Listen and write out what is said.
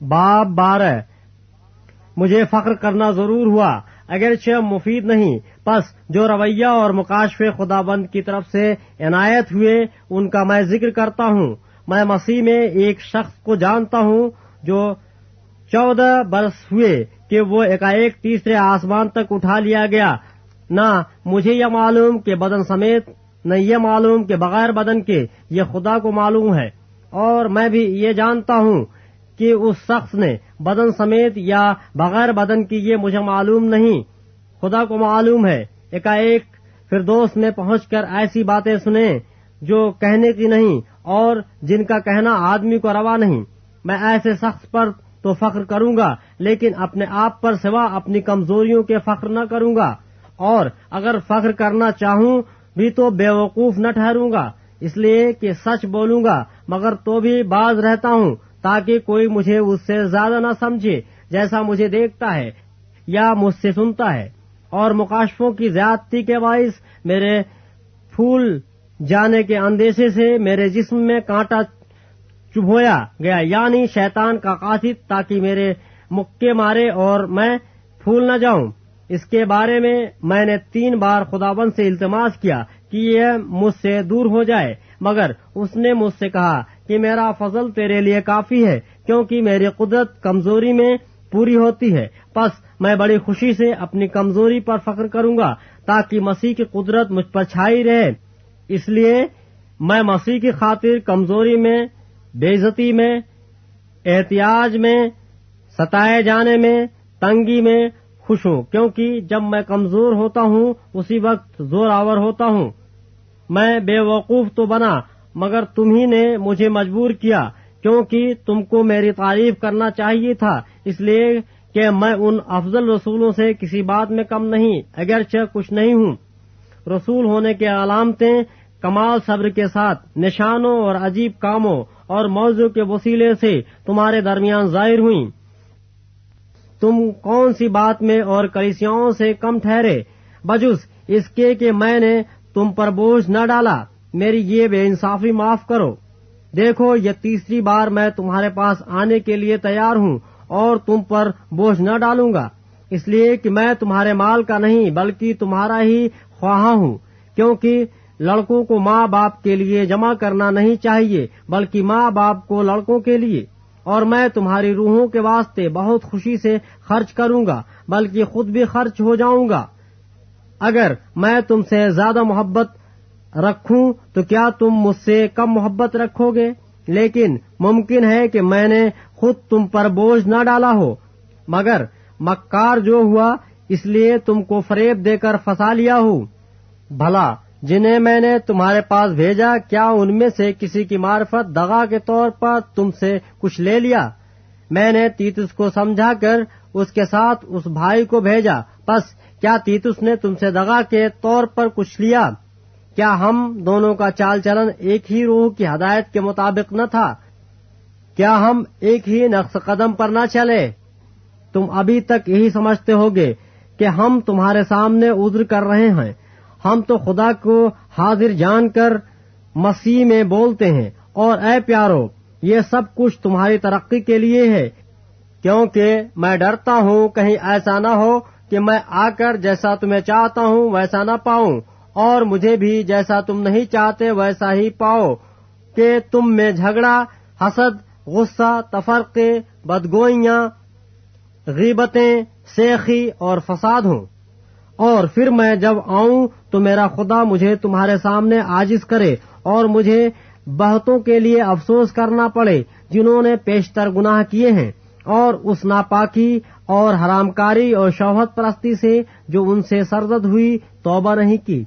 باب 12 مجھے فخر کرنا ضرور ہوا اگرچہ مفید نہیں، پس جو رویہ اور مکاشفے خداوند کی طرف سے عنایت ہوئے ان کا میں ذکر کرتا ہوں۔ میں مسیح میں ایک شخص کو جانتا ہوں جو 14 برس ہوئے کہ وہ ایک تیسرے آسمان تک اٹھا لیا گیا۔ نہ مجھے یہ معلوم کہ بدن سمیت، نہ یہ معلوم کہ بغیر بدن کے، یہ خدا کو معلوم ہے۔ اور میں بھی یہ جانتا ہوں کہ اس شخص نے بدن سمیت یا بغیر بدن کی، یہ مجھے معلوم نہیں، خدا کو معلوم ہے۔ ایک فردوس میں پہنچ کر ایسی باتیں سنیں جو کہنے کی نہیں اور جن کا کہنا آدمی کو روا نہیں۔ میں ایسے شخص پر تو فخر کروں گا، لیکن اپنے آپ پر سوا اپنی کمزوریوں کے فخر نہ کروں گا، اور اگر فخر کرنا چاہوں بھی تو بے وقوف نہ ٹھہروں گا، اس لیے کہ سچ بولوں گا مگر تو بھی باز رہتا ہوں، تاکہ کوئی مجھے اس سے زیادہ نہ سمجھے جیسا مجھے دیکھتا ہے یا مجھ سے سنتا ہے۔ اور مکاشفوں کی زیادتی کے باعث میرے پھول جانے کے اندیشے سے میرے جسم میں کانٹا چبھویا گیا، یعنی شیطان کا قاصد، تاکہ میرے مکے مارے اور میں پھول نہ جاؤں۔ اس کے بارے میں نے 3 بار خداوند سے التماس کیا کہ یہ مجھ سے دور ہو جائے، مگر اس نے مجھ سے کہا کہ میرا فضل تیرے لیے کافی ہے، کیونکہ میری قدرت کمزوری میں پوری ہوتی ہے۔ پس میں بڑی خوشی سے اپنی کمزوری پر فخر کروں گا، تاکہ مسیح کی قدرت مجھ پر چھائی رہے۔ اس لیے میں مسیح کی خاطر کمزوری میں، بے عزتی میں، احتیاج میں، ستائے جانے میں، تنگی میں خوش ہوں، کیونکہ جب میں کمزور ہوتا ہوں اسی وقت زور آور ہوتا ہوں۔ میں بے وقوف تو بنا، مگر تم ہی نے مجھے مجبور کیا، کیونکہ تم کو میری تعریف کرنا چاہیے تھا، اس لیے کہ میں ان افضل رسولوں سے کسی بات میں کم نہیں، اگرچہ کچھ نہیں ہوں۔ رسول ہونے کے علامتیں کمال صبر کے ساتھ نشانوں اور عجیب کاموں اور موضوع کے وسیلے سے تمہارے درمیان ظاہر ہوئیں۔ تم کون سی بات میں اور کلیسیاؤں سے کم ٹھہرے، بجز اس کے کہ میں نے تم پر بوجھ نہ ڈالا؟ میری یہ بے انصافی معاف کرو۔ دیکھو، یہ 3ری بار میں تمہارے پاس آنے کے لیے تیار ہوں اور تم پر بوجھ نہ ڈالوں گا، اس لیے کہ میں تمہارے مال کا نہیں بلکہ تمہارا ہی خواہاں ہوں، کیونکہ لڑکوں کو ماں باپ کے لیے جمع کرنا نہیں چاہیے بلکہ ماں باپ کو لڑکوں کے لیے۔ اور میں تمہاری روحوں کے واسطے بہت خوشی سے خرچ کروں گا، بلکہ خود بھی خرچ ہو جاؤں گا۔ اگر میں تم سے زیادہ محبت رکھوں تو کیا تم مجھ سے کم محبت رکھو گے؟ لیکن ممکن ہے کہ میں نے خود تم پر بوجھ نہ ڈالا ہو، مگر مکار جو ہوا اس لیے تم کو فریب دے کر پھنسا لیا ہوں۔ بھلا جنہیں میں نے تمہارے پاس بھیجا، کیا ان میں سے کسی کی معرفت دغا کے طور پر تم سے کچھ لے لیا؟ میں نے تیتس کو سمجھا کر اس کے ساتھ اس بھائی کو بھیجا، پس کیا تیتس نے تم سے دغا کے طور پر کچھ لیا؟ کیا ہم دونوں کا چال چلن ایک ہی روح کی ہدایت کے مطابق نہ تھا؟ کیا ہم ایک ہی نقش قدم پر نہ چلے؟ تم ابھی تک یہی سمجھتے ہوگے کہ ہم تمہارے سامنے عذر کر رہے ہیں۔ ہم تو خدا کو حاضر جان کر مسیح میں بولتے ہیں، اور اے پیارو، یہ سب کچھ تمہاری ترقی کے لیے ہے، کیونکہ میں ڈرتا ہوں کہیں ایسا نہ ہو کہ میں آ کر جیسا تمہیں چاہتا ہوں ویسا نہ پاؤں، اور مجھے بھی جیسا تم نہیں چاہتے ویسا ہی پاؤ، کہ تم میں جھگڑا، حسد، غصہ، تفرقے، بدگوئیاں، غیبتیں، سیخی اور فساد ہوں۔ اور پھر میں جب آؤں تو میرا خدا مجھے تمہارے سامنے عاجز کرے اور مجھے بہتوں کے لیے افسوس کرنا پڑے جنہوں نے پیشتر گناہ کیے ہیں، اور اس ناپاکی اور حرام کاری اور شہوت پرستی سے جو ان سے سرزد ہوئی توبہ نہیں کی۔